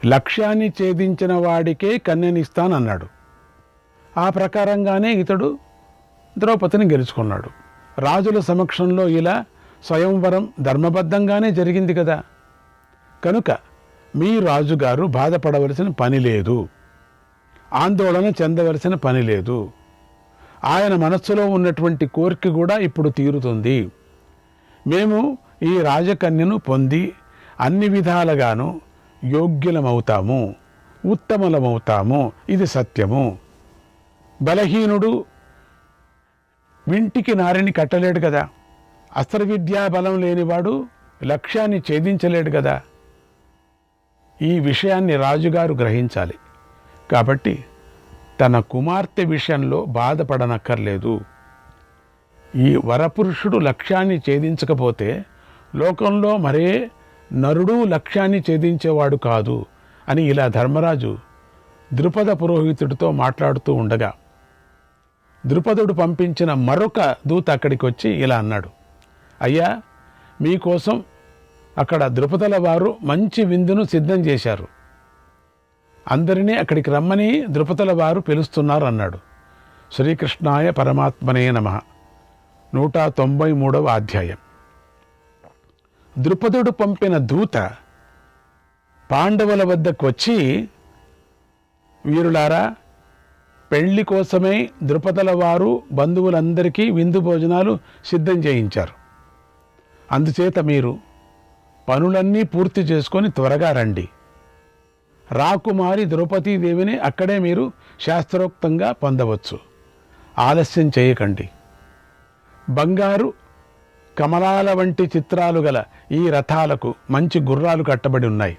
I: లక్ష్యాన్ని ఛేదించిన వాడికే కన్యనిస్తానన్నాడు. ఆ ప్రకారంగానే ఇతడు ద్రౌపదిని గెలుచుకున్నాడు. రాజుల సమక్షంలో ఇలా స్వయంవరం ధర్మబద్ధంగానే జరిగింది కదా. కనుక మీ రాజుగారు బాధపడవలసిన పని లేదు, ఆందోళన చెందవలసిన పని లేదు. ఆయన మనస్సులో ఉన్నటువంటి కోరిక కూడా ఇప్పుడు తీరుతుంది. మేము ఈ రాజకన్యను పొంది అన్ని విధాలుగాను యోగ్యులమవుతాము, ఉత్తములమవుతాము. ఇది సత్యము. బలహీనుడు వింటికి నారిని కట్టలేడు కదా. అస్త్ర విద్యా బలం లేనివాడు లక్ష్యాన్ని ఛేదించలేడు కదా. ఈ విషయాన్ని రాజుగారు గ్రహించాలి. కాబట్టి తన కుమార్తె విషయంలో బాధపడనక్కర్లేదు. ఈ వరపురుషుడు లక్ష్యాన్ని ఛేదించకపోతే లోకంలో మరే నరుడు లక్ష్యాన్ని ఛేదించేవాడు కాదు అని ఇలా ధర్మరాజు ద్రుపద పురోహితుడితో మాట్లాడుతూ ఉండగా ద్రుపదుడు పంపించిన మరొక దూత అక్కడికి వచ్చి ఇలా అన్నాడు, అయ్యా, మీకోసం అక్కడ ద్రుపదల వారు మంచి విందును సిద్ధం చేశారు. అందరినీ అక్కడికి రమ్మని ద్రుపదల వారు పిలుస్తున్నారు అన్నాడు. శ్రీకృష్ణాయ పరమాత్మనే నమః. 193వ అధ్యాయం. ద్రుపదుడు పంపిన దూత పాండవుల వద్దకు వచ్చి, వీరులారా, పెళ్లి కోసమే ద్రుపదల వారు బంధువులందరికీ విందు భోజనాలు సిద్ధం చేయించారు. అందుచేత మీరు పనులన్నీ పూర్తి చేసుకొని త్వరగా రండి. రాకుమారి ద్రౌపదీదేవిని అక్కడే మీరు శాస్త్రోక్తంగా పొందవచ్చు. ఆలస్యం చేయకండి. బంగారు కమలాల వంటి చిత్రాలు గల ఈ రథాలకు మంచి గుర్రాలు కట్టబడి ఉన్నాయి.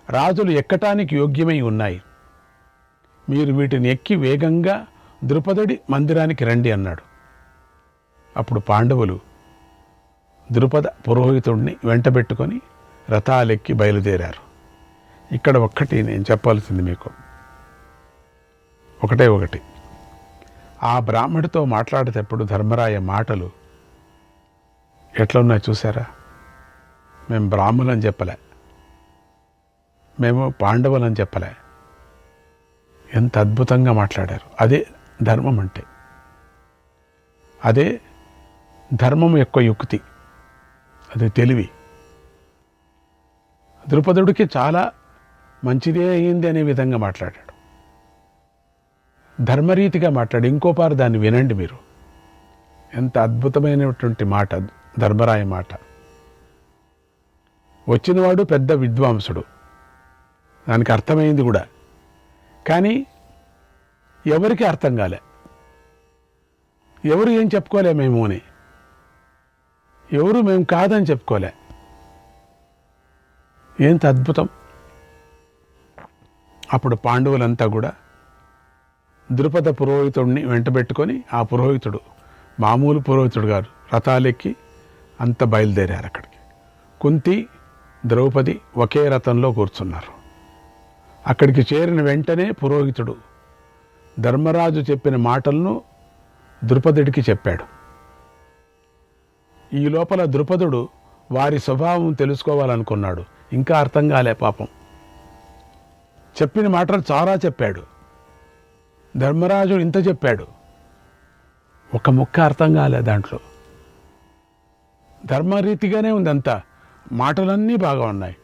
I: రాజులు ఎక్కటానికి యోగ్యమై ఉన్నాయి. మీరు వీటిని ఎక్కి వేగంగా ద్రుపదుడి మందిరానికి రండి అన్నాడు. అప్పుడు పాండవులు ద్రుపద పురోహితుడిని వెంటబెట్టుకొని రథాలెక్కి బయలుదేరారు. ఇక్కడ ఒక్కటి నేను చెప్పాల్సింది మీకు, ఒకటి. ఆ బ్రాహ్మడితో మాట్లాడేటప్పుడు ధర్మరాయ మాటలు ఎట్లా ఉన్నాయి చూసారా? మేము బ్రాహ్మణులని చెప్పలే, మేము పాండవులని చెప్పలే. ఎంత అద్భుతంగా మాట్లాడారు. అదే ధర్మం అంటే, అదే ధర్మం యొక్క యుక్తి, అదే తెలివి. ద్రుపదుడికి చాలా మంచిదే అయింది అనే విధంగా మాట్లాడాడు. ధర్మరీతిగా మాట్లాడి ఇంకోపారు దాన్ని వినండి మీరు. ఎంత అద్భుతమైనటువంటి మాట ధర్మరాయ మాట. వచ్చినవాడు పెద్ద విద్వాంసుడు, దానికి అర్థమైంది కూడా. కానీ ఎవరికి అర్థం కాలే, ఎవరు ఏం చెప్పుకోలే మేము అని, ఎవరు మేము కాదని చెప్పుకోలే. ఎంత అద్భుతం. అప్పుడు పాండవులంతా కూడా ద్రుపద పురోహితుడిని వెంటబెట్టుకొని, ఆ పురోహితుడు మామూలు పురోహితుడు గారు, రథాలెక్కి అంత బయలుదేరారు అక్కడికి. కుంతి, ద్రౌపది ఒకే రథంలో కూర్చున్నారు. అక్కడికి చేరిన వెంటనే పురోహితుడు ధర్మరాజు చెప్పిన మాటలను ద్రుపదుడికి చెప్పాడు. ఈ లోపల ద్రుపదుడు వారి స్వభావం తెలుసుకోవాలనుకున్నాడు. ఇంకా అర్థం కాలే పాపం. చెప్పిన మాటలు చాలా చెప్పాడు. ధర్మరాజు ఇంత చెప్పాడు, ఒక ముక్క అర్థం కాలే దాంట్లో. ధర్మరీతిగానే ఉంది అంతా, మాటలన్నీ బాగా ఉన్నాయి,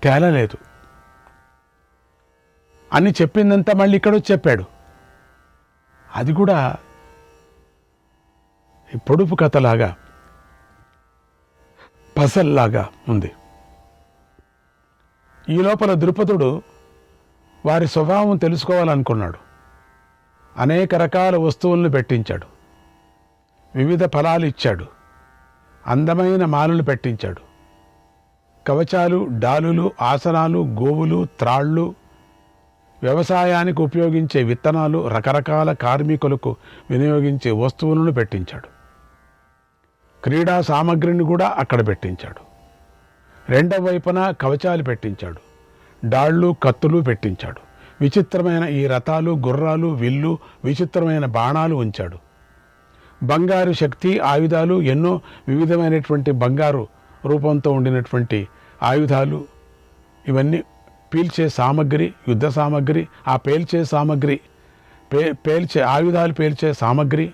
I: తేలలేదు అని చెప్పిందంతా మళ్ళీ ఇక్కడ వచ్చి చెప్పాడు. అది కూడా పొడుపు కథలాగా, పసల్లాగా ఉంది. ఈ లోపల ద్రుపదుడు వారి స్వభావం తెలుసుకోవాలనుకున్నాడు. అనేక రకాల వస్తువులను పెట్టించాడు, వివిధ ఫలాలు ఇచ్చాడు, అందమైన మాలలు పెట్టించాడు. కవచాలు, డాలులు, ఆసనాలు, గోవులు, త్రాళ్ళు వ్యవసాయానికి ఉపయోగించే విత్తనాలు, రకరకాల కార్మికులకు వినియోగించే వస్తువులను పెట్టించాడు. క్రీడా సామగ్రిని కూడా అక్కడ పెట్టించాడు. రెండవ వైపున కవచాలు పెట్టించాడు. డాళ్ళు, కత్తులు పెట్టించాడు. విచిత్రమైన ఈ రథాలు, గుర్రాలు, విల్లు, విచిత్రమైన బాణాలు ఉంచాడు. బంగారు శక్తి ఆయుధాలు, ఎన్నో వివిధమైనటువంటి బంగారు రూపంతో ఉండినటువంటి ఆయుధాలు, ఇవన్నీ పీల్చే సామగ్రి, యుద్ధ సామగ్రి, ఆ పేల్చే సామగ్రి, ఆయుధాలు పేల్చే సామగ్రి,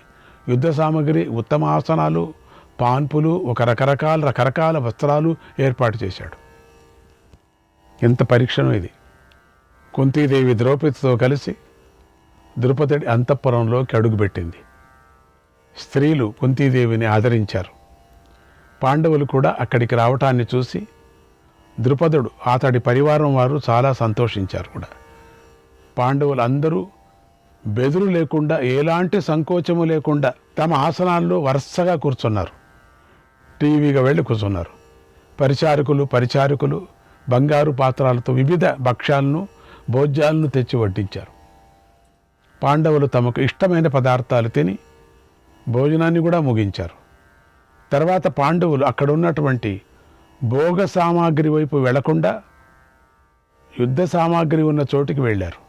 I: యుద్ధ సామగ్రి, ఉత్తమ ఆసనాలు, పాన్పులు, రకరకాల వస్త్రాలు ఏర్పాటు చేశాడు. ఎంత పరీక్షను ఇది! కుంతీదేవి ద్రౌపదితో కలిసి ద్రుపదుడి అంతఃపురంలోకి అడుగుపెట్టింది. స్త్రీలు కుంతీదేవిని ఆదరించారు. పాండవులు కూడా అక్కడికి రావటాన్ని చూసి ద్రుపదుడు, అతడి పరివారం వారు చాలా సంతోషించారు కూడా. పాండవులు అందరూ బెదురు లేకుండా, ఎలాంటి సంకోచము లేకుండా తమ ఆసనాల్లో వరుసగా కూర్చున్నారు. టీవీగా వెళ్ళి కూర్చున్నారు. పరిచారకులు బంగారు పాత్రలతో వివిధ భక్ష్యాలను, భోజ్యాలను తెచ్చి వడ్డించారు. పాండవులు తమకు ఇష్టమైన పదార్థాలు తిని భోజనాన్ని కూడా ముగించారు. తర్వాత పాండవులు అక్కడ ఉన్నటువంటి భోగ సామాగ్రి వైపు వెళ్లకుండా యుద్ధ సామాగ్రి ఉన్న చోటికి వెళ్ళారు.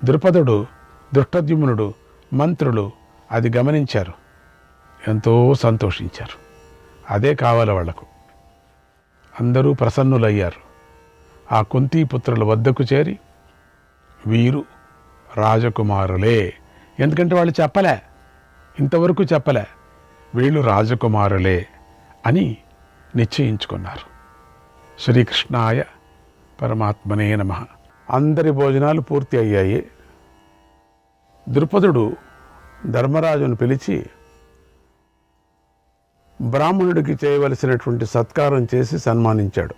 I: ద్రుపదుడు, దృష్టద్యుమ్నుడు, మంత్రులు అది గమనించారు. ఎంతో సంతోషించారు. అదే కావాలి వాళ్లకు. అందరూ ప్రసన్నులయ్యారు. ఆ కుంతీపుత్రుల వద్దకు చేరి వీరు రాజకుమారులే, ఎందుకంటే వాళ్ళు చెప్పలే, ఇంతవరకు చెప్పలే, వీళ్ళు రాజకుమారులే అని నిశ్చయించుకున్నారు. శ్రీకృష్ణాయ పరమాత్మనే నమః. అందరి భోజనాలు పూర్తి అయ్యాయి. ద్రుపదుడు ధర్మరాజును పిలిచి బ్రాహ్మణుడికి చేయవలసినటువంటి సత్కారం చేసి సన్మానించాడు.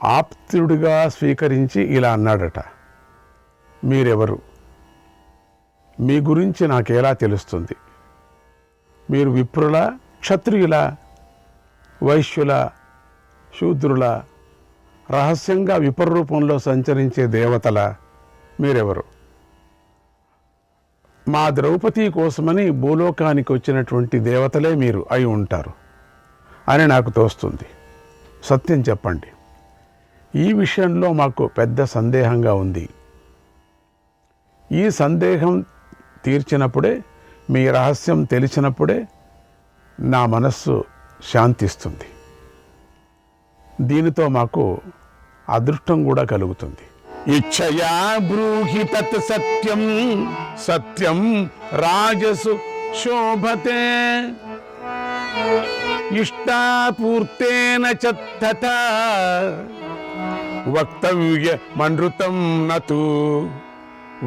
I: ఆప్తుడిగా స్వీకరించి ఇలా అన్నాడట, మీరెవరు? మీ గురించి నాకెలా తెలుస్తుంది? మీరు విప్రుల, క్షత్రియుల, వైశ్యుల, శూద్రుల, రహస్యంగా విపర్రూపంలో సంచరించే దేవతల? మీరెవరు? మా ద్రౌపది కోసమని భూలోకానికి వచ్చినటువంటి దేవతలే మీరు అయి ఉంటారు అని నాకు తోస్తుంది. సత్యం చెప్పండి. ఈ విషయంలో మాకు పెద్ద సందేహంగా ఉంది. ఈ సందేహం తీర్చినప్పుడే, మీ రహస్యం తెలిసినప్పుడే నా మనస్సు శాంతిస్తుంది. దీనితో మాకు అదృష్టం కూడా కలుగుతుంది. ఇచ్చయా బ్రూహి తత్ సత్యం, సత్యం రాజసు శోభతే, ఇష్టాపూర్తేన చ వక్తవ్యమనృతం నతు,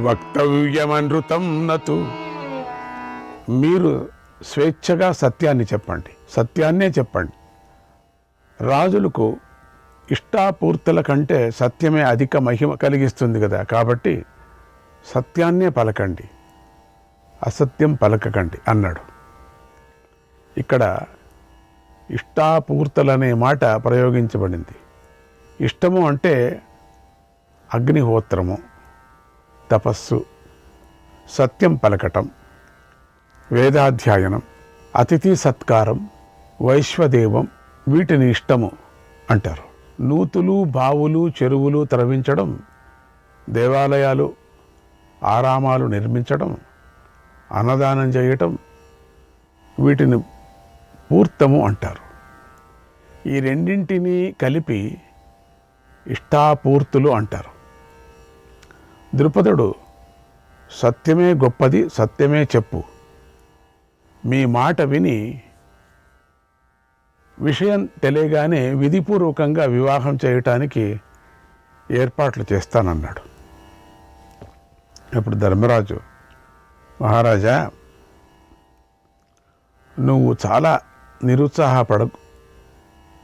I: వక్తవ్యమనృతం నతు. మీరు స్వేచ్ఛగా సత్యాన్ని చెప్పండి, సత్యాన్నే చెప్పండి. రాజులకు ఇష్టాపూర్తుల కంటే సత్యమే అధిక మహిమ కలిగిస్తుంది కదా, కాబట్టి సత్యాన్నే పలకండి, అసత్యం పలకకండి అన్నాడు. ఇక్కడ ఇష్టాపూర్తులనే మాట ప్రయోగించబడింది. ఇష్టము అంటే అగ్నిహోత్రము, తపస్సు, సత్యం పలకటం, వేదాధ్యయనం, అతిథి సత్కారం, వైశ్వదేవం, వీటిని ఇష్టము అంటారు. నూతులు, బావులు, చెరువులు త్రవ్వించడం, దేవాలయాలు, ఆరామాలు నిర్మించడం, అన్నదానం చేయటం, వీటిని పూర్తము అంటారు. ఈ రెండింటినీ కలిపి ఇష్టాపూర్తులు అంటారు. ద్రుపదుడు, సత్యమే గొప్పది, సత్యమే చెప్పు. మీ మాట విని విషయం తెలియగానే విధిపూర్వకంగా వివాహం చేయటానికి ఏర్పాట్లు చేస్తానన్నాడు. ఇప్పుడు ధర్మరాజు, మహారాజా, నువ్వు చాలా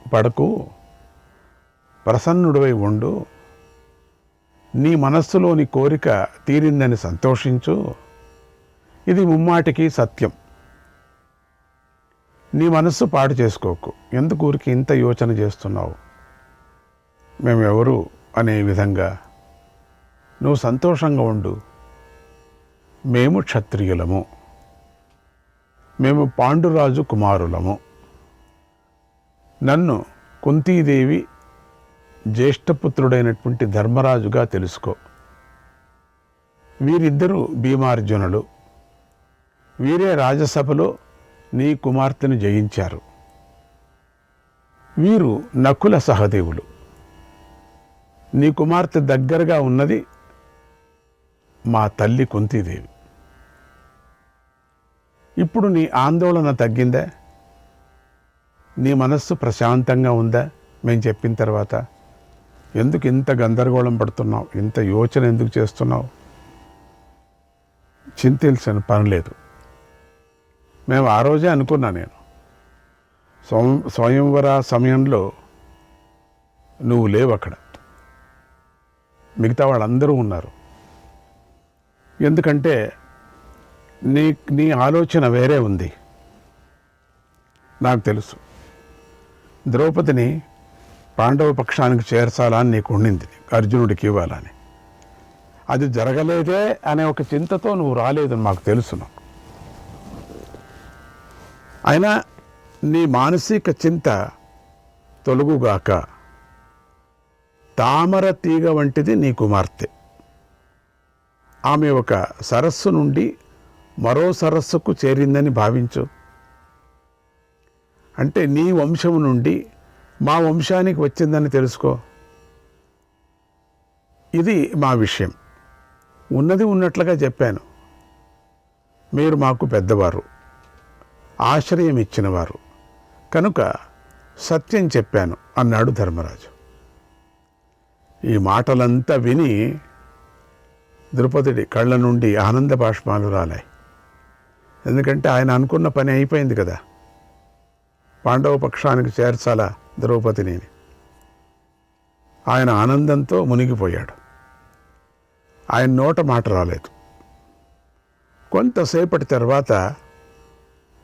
I: పడకు, ప్రసన్నుడివై ఉండు. నీ మనస్సులోని కోరిక తీరిందని సంతోషించు. ఇది ముమ్మాటికి సత్యం. నీ మనస్సు పాడు చేసుకోకు. ఎందుకు ఊరికి ఇంత యోచన చేస్తున్నావు? మేమెవరు అనే విధంగా నువ్వు సంతోషంగా ఉండు. మేము క్షత్రియులము, మేము పాండురాజు కుమారులము. నన్ను కుంతీదేవి జ్యేష్ఠపుత్రుడైనటువంటి ధర్మరాజుగా తెలుసుకో. వీరిద్దరూ భీమార్జునులు. వీరే రాజసభలో నీ కుమార్తెను జయించారు. వీరు నకుల సహదేవులు. నీ కుమార్తె దగ్గరగా ఉన్నది మా తల్లి కుంతీదేవి. ఇప్పుడు నీ ఆందోళన తగ్గిందా? నీ మనస్సు ప్రశాంతంగా ఉందా? మేము చెప్పిన తర్వాత ఎందుకు ఇంత గందరగోళం పడుతున్నావు? ఇంత యోచన ఎందుకు చేస్తున్నావు? చింతించిన పని లేదు. మేము ఆ రోజే అనుకున్నా, నేను స్వయంవర సమయంలో నువ్వు లేవు అక్కడ, మిగతా వాళ్ళందరూ ఉన్నారు. ఎందుకంటే నీ ఆలోచన వేరే ఉంది, నాకు తెలుసు. ద్రౌపదిని పాండవ పక్షానికి చేర్చాలని నీకు ఉండింది, అర్జునుడికి ఇవ్వాలని. అది జరగలేదే అనే ఒక చింతతో నువ్వు రాలేదని మాకు తెలుసును. అయినా నీ మానసిక చింత తొలగుగాక. తామర తీగ వంటిది నీ కుమార్తె. ఆమె ఒక సరస్సు నుండి మరో సరస్సుకు చేరిందని భావించు. అంటే నీ వంశం నుండి మా వంశానికి వచ్చిందని తెలుసుకో. ఇది మా విషయం. ఉన్నది ఉన్నట్లుగా చెప్పాను. మీరు మాకు పెద్దవారు, ఆశ్రయం ఇచ్చినవారు కనుక సత్యం చెప్పాను అన్నాడు ధర్మరాజు. ఈ మాటలంతా విని ద్రుపదుడి కళ్ళ నుండి ఆనంద బాష్పాలు రాలాయి. ఎందుకంటే ఆయన అనుకున్న పని అయిపోయింది కదా. పాండవ పక్షానికి చేర్చాలా ద్రౌపదిని. ఆయన ఆనందంతో మునిగిపోయాడు. ఆయన నోట మాట రాలేదు. కొంతసేపటి తర్వాత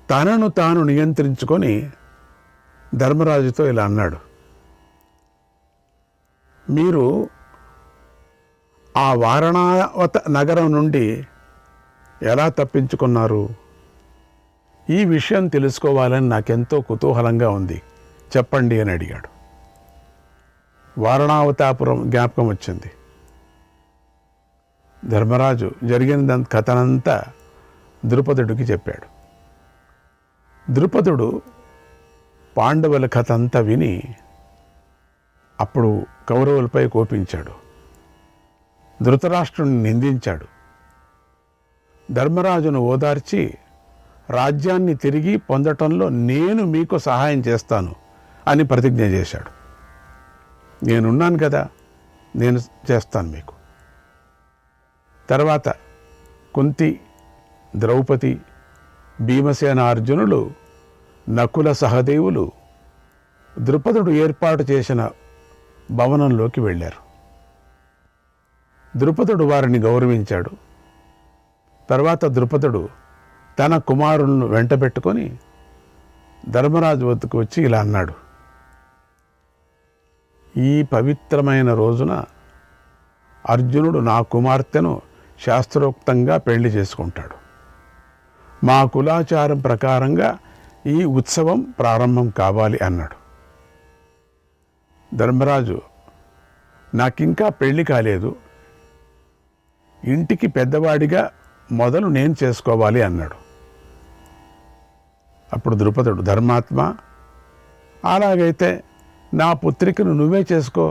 I: తనను తాను నియంత్రించుకొని ధర్మరాజుతో ఇలా అన్నాడు, మీరు ఆ వారణావత నగరం నుండి ఎలా తప్పించుకున్నారు? ఈ విషయం తెలుసుకోవాలని నాకెంతో కుతూహలంగా ఉంది, చెప్పండి అని అడిగాడు. వారణావతాపురం జ్ఞాపకం వచ్చింది. ధర్మరాజు జరిగిన కథనంతా ద్రుపదుడికి చెప్పాడు. ద్రుపదుడు పాండవుల కథ అంతా విని అప్పుడు కౌరవులపై కోపించాడు. ధృతరాష్ట్రుని నిందించాడు. ధర్మరాజును ఓదార్చి రాజ్యాన్ని తిరిగి పొందటంలో నేను మీకు సహాయం చేస్తాను అని ప్రతిజ్ఞ చేశాడు. నేనున్నాను కదా, నేను చేస్తాను మీకు. తర్వాత కుంతి, ద్రౌపది, భీమసేన అర్జునులు, నకుల సహదేవులు ద్రుపదుడు ఏర్పాటు చేసిన భవనంలోకి వెళ్ళారు. ద్రుపదుడు వారిని గౌరవించాడు. తర్వాత ద్రుపదుడు తన కుమారులను వెంటబెట్టుకొని ధర్మరాజు వద్దకు వచ్చి ఇలా అన్నాడు, ఈ పవిత్రమైన రోజున అర్జునుడు నా కుమార్తెను శాస్త్రోక్తంగా పెళ్లి చేసుకుంటాడు. మా కులాచారం ప్రకారంగా ఈ ఉత్సవం ప్రారంభం కావాలి అన్నాడు. ధర్మరాజు, నాకింకా పెళ్లి కాలేదు, ఇంటికి పెద్దవాడిగా మొదలు నేను చేసుకోవాలి అన్నాడు. అప్పుడు ద్రుపదుడు, ధర్మాత్మ, అలాగైతే నా పుత్రికను నువ్వే చేసుకో,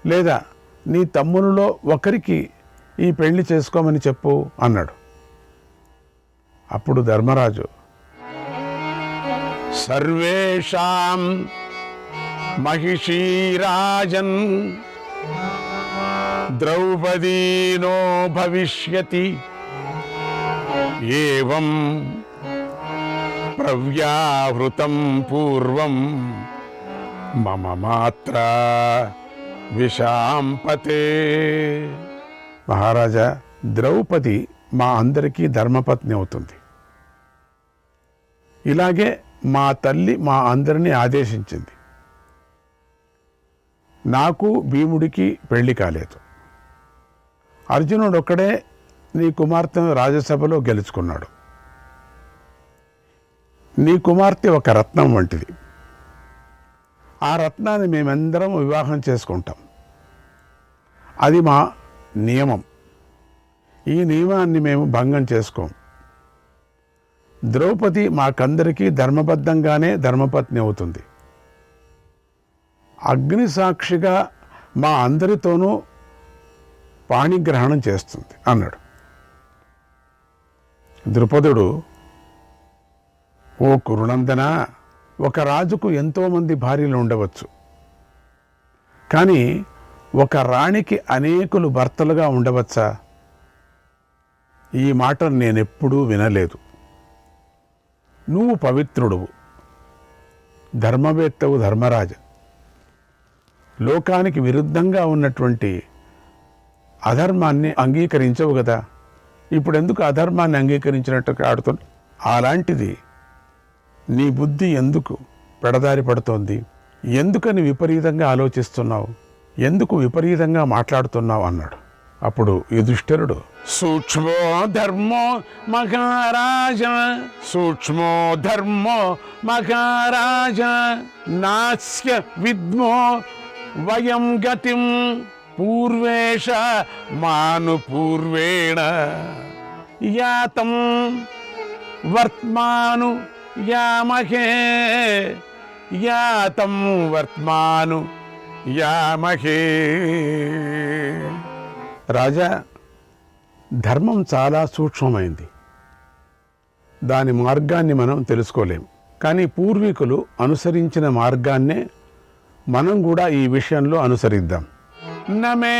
I: లేదా నీ తమ్ములలో ఒకరికి ఈ పెళ్లి చేసుకోమని చెప్పు అన్నాడు. అప్పుడు ధర్మరాజు, సర్వేషాం మహిషీరాజన్ ద్రౌపదీనో భవిష్యతి ఏవం ప్రవ్యాహృతం పూర్వం మమ మాత్ర విశాంపతే. మహారాజా, ద్రౌపది మా అందరికీ ధర్మపత్ని అవుతుంది. ఇలాగే మా తల్లి మా అందరినీ ఆదేశించింది. నాకు భీముడికి పెళ్లి కాలేదు. అర్జునుడు ఒక్కడే నీ కుమార్తెను రాజ్యసభలో గెలుచుకున్నాడు. నీ కుమార్తె ఒక రత్నం వంటిది. ఆ రత్నాన్ని మేమందరం వివాహం చేసుకుంటాం. అది మా నియమం. ఈ నియమాన్ని మేము భంగం చేసుకోం. ద్రౌపది మాకందరికీ ధర్మబద్ధంగానే ధర్మపత్ని అవుతుంది. అగ్ని సాక్షిగా మా అందరితోనూ పాణిగ్రహణం చేస్తుంది అన్నాడు. ద్రుపదుడు, ఓ కురునందన, ఒక రాజుకు ఎంతోమంది భార్యలు ఉండవచ్చు, కానీ ఒక రాణికి అనేకులు భర్తలుగా ఉండవచ్చా? ఈ మాట నేనెప్పుడూ వినలేదు. నువ్వు పవిత్రుడువు, ధర్మవేత్తవు ధర్మరాజ. లోకానికి విరుద్ధంగా ఉన్నటువంటి అధర్మాన్ని అంగీకరించవు కదా. ఇప్పుడెందుకు అధర్మాన్ని అంగీకరించినట్టు ఆడుతుంది? అలాంటిది నీ బుద్ధి ఎందుకు పెడదారి పడుతోంది? ఎందుకని విపరీతంగా ఆలోచిస్తున్నావు? ఎందుకు విపరీతంగా మాట్లాడుతున్నావు అన్నాడు. అప్పుడు యుధిష్ఠిరుడు, సూక్ష్మో ధర్మో మహారాజ, సూక్ష్మో ధర్మో మహారాజ, నాస్య విద్మో వయం గతిం పూర్వేష మాను పూర్వేణ యాతం వర్త్మాను యామహే, యాతం వర్త్మాను యామహే. రాజా, ధర్మం చాలా సూక్ష్మమైంది. దాని మార్గాన్ని మనం తెలుసుకోలేం. కానీ పూర్వీకులు అనుసరించిన మార్గాన్నే మనం కూడా ఈ విషయంలో అనుసరిద్దాం. నమే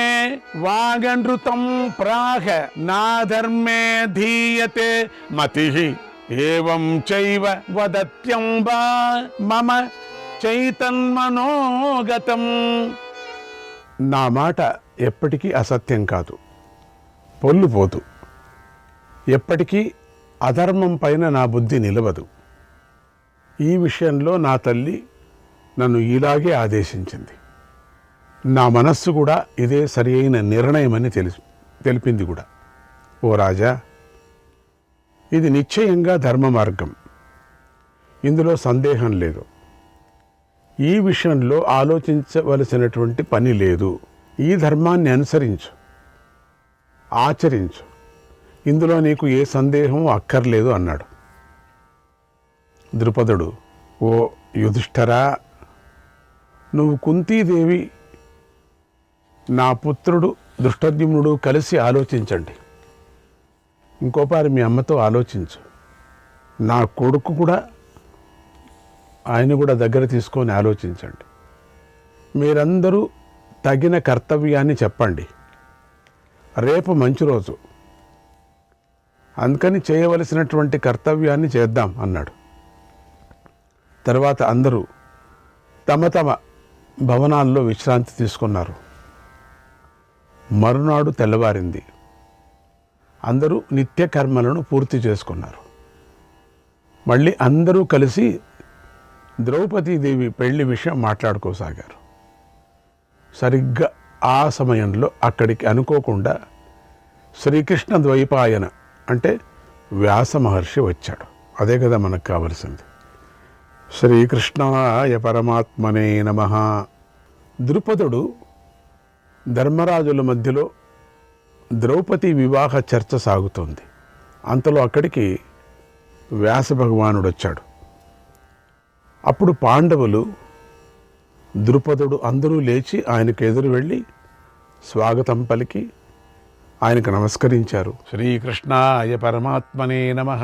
I: వాగనృతం ప్రాహ నా ధర్మే ధీయతే మతి ఏవం చైవ వదత్యంబా మమ చైతన్మనోగతం. నా మాట ఎప్పటికీ అసత్యం కాదు, పొల్లుపోదు. ఎప్పటికీ అధర్మం పైన నా బుద్ధి నిలవదు. ఈ విషయంలో నా తల్లి నన్ను ఇలాగే ఆదేశించింది. నా మనస్సు కూడా ఇదే సరి అయిన నిర్ణయమని తెలిపింది కూడా. ఓ రాజా, ఇది నిశ్చయంగా ధర్మ మార్గం, ఇందులో సందేహం లేదు. ఈ విషయంలో ఆలోచించవలసినటువంటి పని లేదు. ఈ ధర్మాన్ని అనుసరించు, ఆచరించు, ఇందులో నీకు ఏ సందేహం అక్కర్లేదు అన్నాడు. ద్రుపదుడు, ఓ యుధిష్ఠిరా, నువ్వు కుంతీదేవి, నా పుత్రుడు దృష్టద్యుమ్నుడు కలిసి ఆలోచించండి. ఇంకోపారి మీ అమ్మతో ఆలోచించు. నా కొడుకు కూడా, ఆయన కూడా దగ్గర తీసుకొని ఆలోచించండి. మీరందరూ తగిన కర్తవ్యాన్ని చెప్పండి. రేపు మంచి రోజు, అందుకని చేయవలసినటువంటి కర్తవ్యాన్ని చేద్దాం అన్నాడు. తర్వాత అందరూ తమ తమ భవనాల్లో విశ్రాంతి తీసుకున్నారు. మరునాడు తెల్లవారింది. అందరూ నిత్య కర్మలను పూర్తి చేసుకున్నారు. మళ్ళీ అందరూ కలిసి ద్రౌపదీదేవి పెళ్లి విషయం మాట్లాడుకోసాగారు. సరిగ్గా ఆ సమయంలో అక్కడికి అనుకోకుండా శ్రీకృష్ణ ద్వైపాయన అంటే వ్యాస మహర్షి వచ్చాడు. అదే కదా మనకు కావలసింది. శ్రీకృష్ణాయ పరమాత్మనే నమః. ద్రుపదుడు ధర్మరాజుల మధ్యలో ద్రౌపది వివాహ చర్చ సాగుతోంది. అంతలో అక్కడికి వ్యాస భగవానుడు వచ్చాడు. అప్పుడు పాండవులు, ద్రుపదుడు అందరూ లేచి ఆయనకు ఎదురు వెళ్ళి స్వాగతం పలికి ఆయనకు నమస్కరించారు. శ్రీకృష్ణాయ పరమాత్మనే నమః.